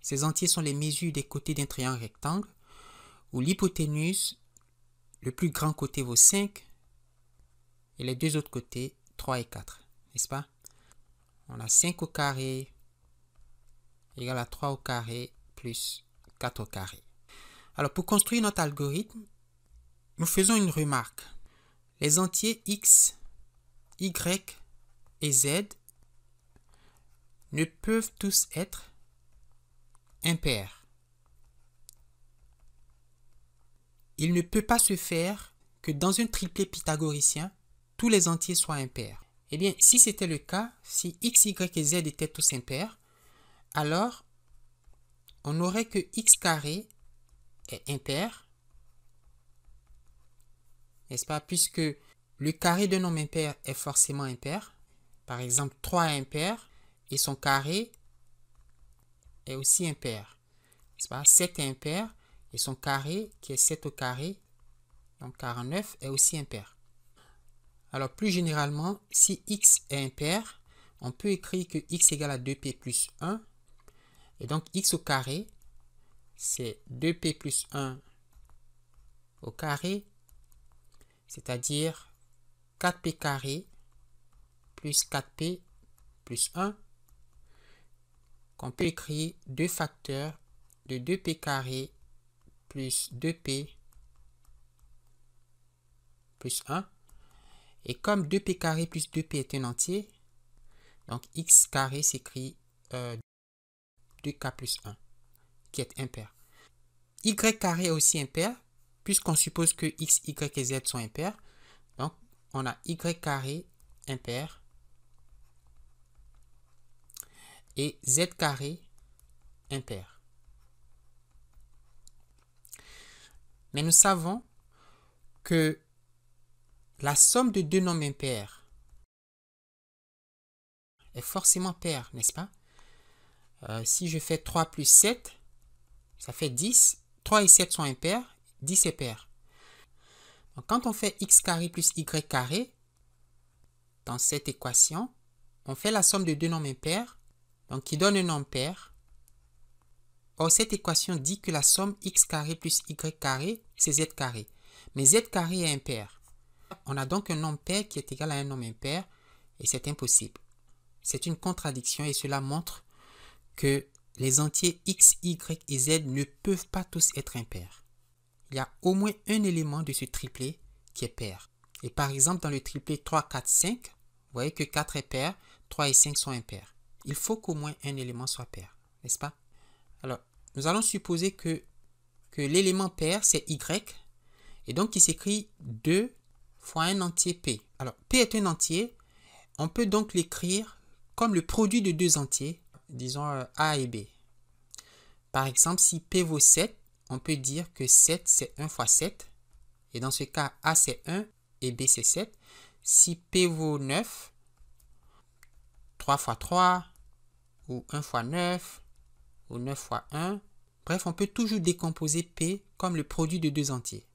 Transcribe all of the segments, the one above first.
Ces entiers sont les mesures des côtés d'un triangle rectangle où l'hypoténuse, le plus grand côté vaut 5 et les deux autres côtés 3 et 4, n'est-ce pas? On a 5 au carré égale à 3 au carré plus 4 au carré. Alors pour construire notre algorithme, nous faisons une remarque. Les entiers x, y et z ne peuvent tous être impairs. Il ne peut pas se faire que dans un triplet pythagoricien, tous les entiers soient impairs. Eh bien, si c'était le cas, si x, y et z étaient tous impairs, alors on aurait que x carré est impair, n'est-ce pas? Puisque le carré d'un nombre impair est forcément impair. Par exemple, 3 est impair et son carré est aussi impair. N'est-ce pas? 7 est impair et son carré, qui est 7 au carré, donc 49, est aussi impair. Alors, plus généralement, si x est impair, on peut écrire que x égale à 2p plus 1. Et donc, x au carré, c'est 2p plus 1 au carré, c'est-à-dire 4p carré plus 4p plus 1, qu'on peut écrire 2 facteurs de 2p carré plus 2p plus 1. Et comme 2p carré plus 2p est un entier, donc x carré s'écrit 2k plus 1, qui est impair. Y carré est aussi impair, puisqu'on suppose que x, y et z sont impairs. Donc, on a y carré impair et z carré impair. Mais nous savons que la somme de deux nombres impairs est forcément paire, n'est-ce pas? Si je fais 3 plus 7, ça fait 10. 3 et 7 sont impairs, 10 est pair. Donc, quand on fait x carré plus y carré, dans cette équation, on fait la somme de deux nombres impairs, donc qui donne un nombre pair. Or, cette équation dit que la somme x carré plus y carré, c'est z carré. Mais z carré est impair. On a donc un nombre pair qui est égal à un nombre impair, et c'est impossible. C'est une contradiction, et cela montre que les entiers x, y et z ne peuvent pas tous être impairs. Il y a au moins un élément de ce triplet qui est pair. Et par exemple, dans le triplet 3, 4, 5, vous voyez que 4 est pair, 3 et 5 sont impairs. Il faut qu'au moins un élément soit pair, n'est-ce pas? Alors, nous allons supposer que l'élément pair, c'est y, et donc il s'écrit 2 fois un entier p. Alors, p est un entier, on peut donc l'écrire comme le produit de deux entiers, disons a et b. Par exemple, si p vaut 7, on peut dire que 7, c'est 1 fois 7. Et dans ce cas, a, c'est 1 et b, c'est 7. Si p vaut 9, 3 fois 3, ou 1 fois 9, ou 9 fois 1. Bref, on peut toujours décomposer p comme le produit de deux entiers.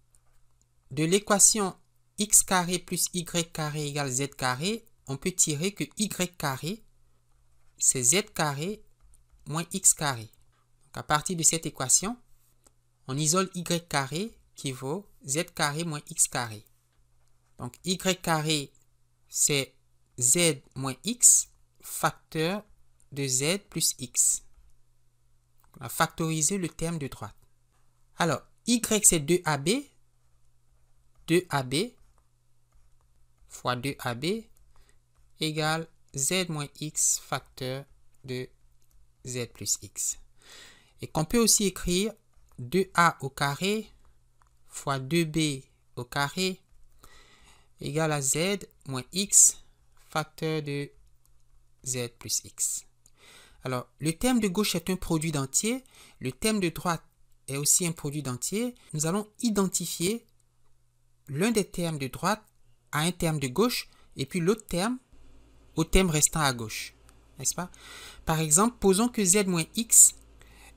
De l'équation x carré plus y carré égale z carré, on peut tirer que y carré, c'est z carré moins x carré. Donc à partir de cette équation, on isole y carré qui vaut z carré moins x carré. Donc y carré, c'est z moins x, facteur de z plus x. On a factorisé le terme de droite. Alors, y c'est 2ab, 2ab fois 2ab égale z moins x facteur de z plus x. Et qu'on peut aussi écrire 2a au carré fois 2b au carré égale à z moins x facteur de z plus x. Alors, le terme de gauche est un produit d'entiers, le terme de droite est aussi un produit d'entiers. Nous allons identifier l'un des termes de droite à un terme de gauche et puis l'autre terme au terme restant à gauche, n'est-ce pas? Par exemple, posons que z moins x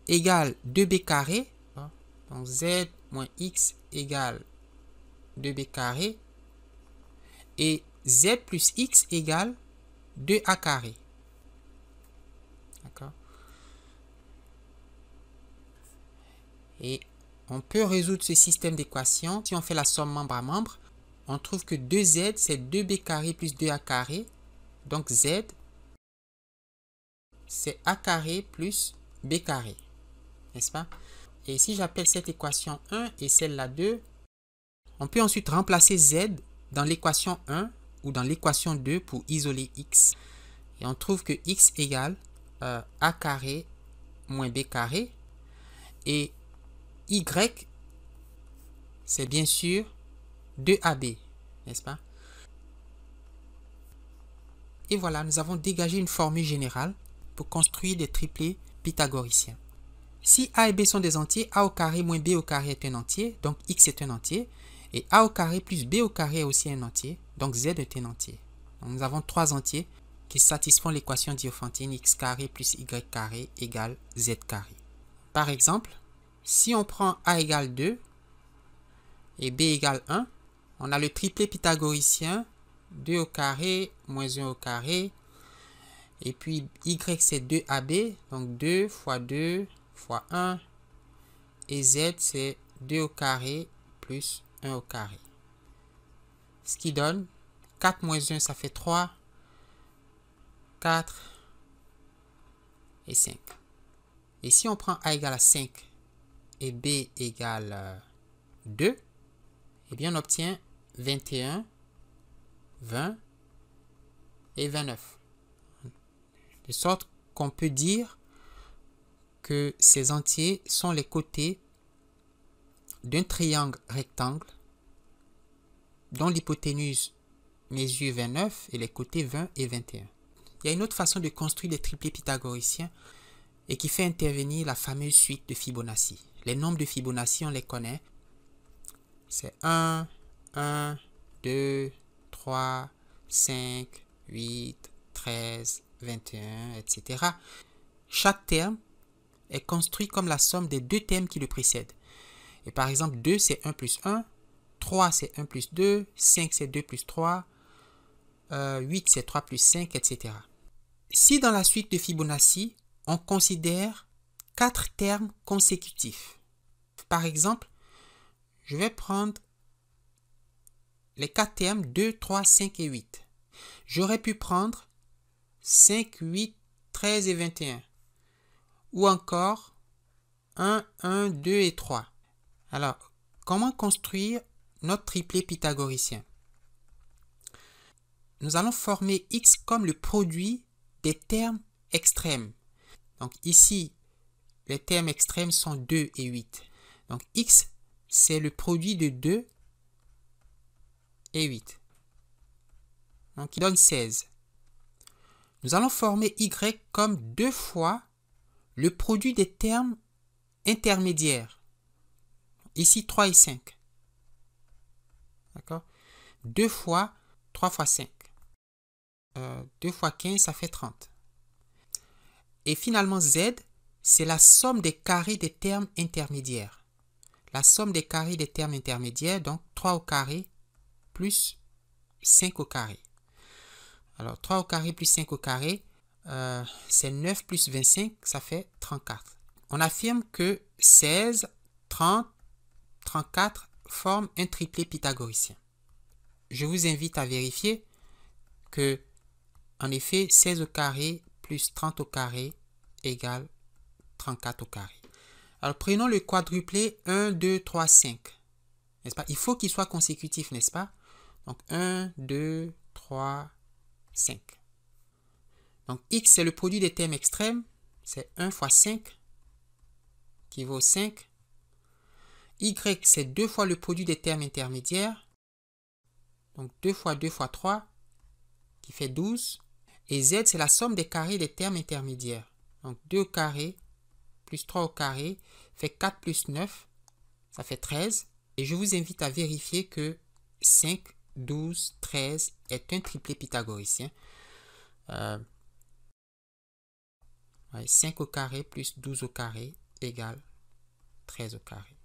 égale 2b carré. Donc, z moins x égale 2b carré et z plus x égale 2a carré. D'accord? Et on peut résoudre ce système d'équations. Si on fait la somme membre à membre, on trouve que 2z, c'est 2b carré plus 2a carré. Donc z, c'est a carré plus b carré. N'est-ce pas? Et si j'appelle cette équation 1 et celle-là 2, on peut ensuite remplacer z dans l'équation 1 ou dans l'équation 2 pour isoler x. Et on trouve que x égale a carré moins b carré. Et y, c'est bien sûr 2ab, n'est-ce pas? Et voilà, nous avons dégagé une formule générale pour construire des triplés pythagoriciens. Si a et b sont des entiers, a au carré moins b au carré est un entier, donc x est un entier. Et a au carré plus b au carré est aussi un entier, donc z est un entier. Donc nous avons trois entiers qui satisfont l'équation diophantine x carré plus y carré égale z carré. Par exemple, si on prend a égale 2 et b égale 1, on a le triplet pythagoricien 2 au carré moins 1 au carré. Et puis y c'est 2ab, donc 2 fois 2 fois 1. Et z c'est 2 au carré plus 1 au carré. Ce qui donne 4 moins 1, ça fait 3, 4 et 5. Et si on prend a égale à 5 et b égale 2, eh bien on obtient 21, 20 et 29. De sorte qu'on peut dire que ces entiers sont les côtés d'un triangle rectangle dont l'hypoténuse mesure 29 et les côtés 20 et 21. Il y a une autre façon de construire des triplés pythagoriciens et qui fait intervenir la fameuse suite de Fibonacci. Les nombres de Fibonacci, on les connaît. C'est 1, 1, 2, 3, 5, 8, 13, 21, etc. Chaque terme est construit comme la somme des deux termes qui le précèdent. Et par exemple, 2 c'est 1 plus 1, 3 c'est 1 plus 2, 5 c'est 2 plus 3, 8 c'est 3 plus 5, etc. Si dans la suite de Fibonacci, on considère 4 termes consécutifs. Par exemple, je vais prendre les 4 termes 2, 3, 5 et 8. J'aurais pu prendre 5, 8, 13 et 21. Ou encore 1, 1, 2 et 3. Alors, comment construire notre triplet pythagoricien? Nous allons former x comme le produit des termes extrêmes. Donc ici, les termes extrêmes sont 2 et 8. Donc x, c'est le produit de 2 et 8. Donc il donne 16. Nous allons former y comme 2 fois le produit des termes intermédiaires. Ici, 3 et 5. D'accord? 2 fois 3 fois 5. 2 fois 15, ça fait 30. Et finalement, z, c'est la somme des carrés des termes intermédiaires. La somme des carrés des termes intermédiaires, donc 3 au carré plus 5 au carré. Alors, 3 au carré plus 5 au carré, c'est 9 plus 25, ça fait 34. On affirme que 16, 30, 34 forment un triplet pythagoricien. Je vous invite à vérifier que, en effet, 16 au carré plus 30 au carré égale 34 au carré. Alors, prenons le quadruplé 1, 2, 3, 5. N'est-ce pas? Il faut qu'il soit consécutif, n'est-ce pas? Donc, 1, 2, 3, 5. Donc, x, c'est le produit des termes extrêmes. C'est 1 fois 5 qui vaut 5. Y, c'est 2 fois le produit des termes intermédiaires. Donc, 2 fois 2 fois 3 qui fait 12. Et z, c'est la somme des carrés des termes intermédiaires. Donc, 2 au carré plus 3 au carré fait 4 plus 9, ça fait 13. Et je vous invite à vérifier que 5, 12, 13 est un triplet pythagoricien. 5 au carré plus 12 au carré égale 13 au carré.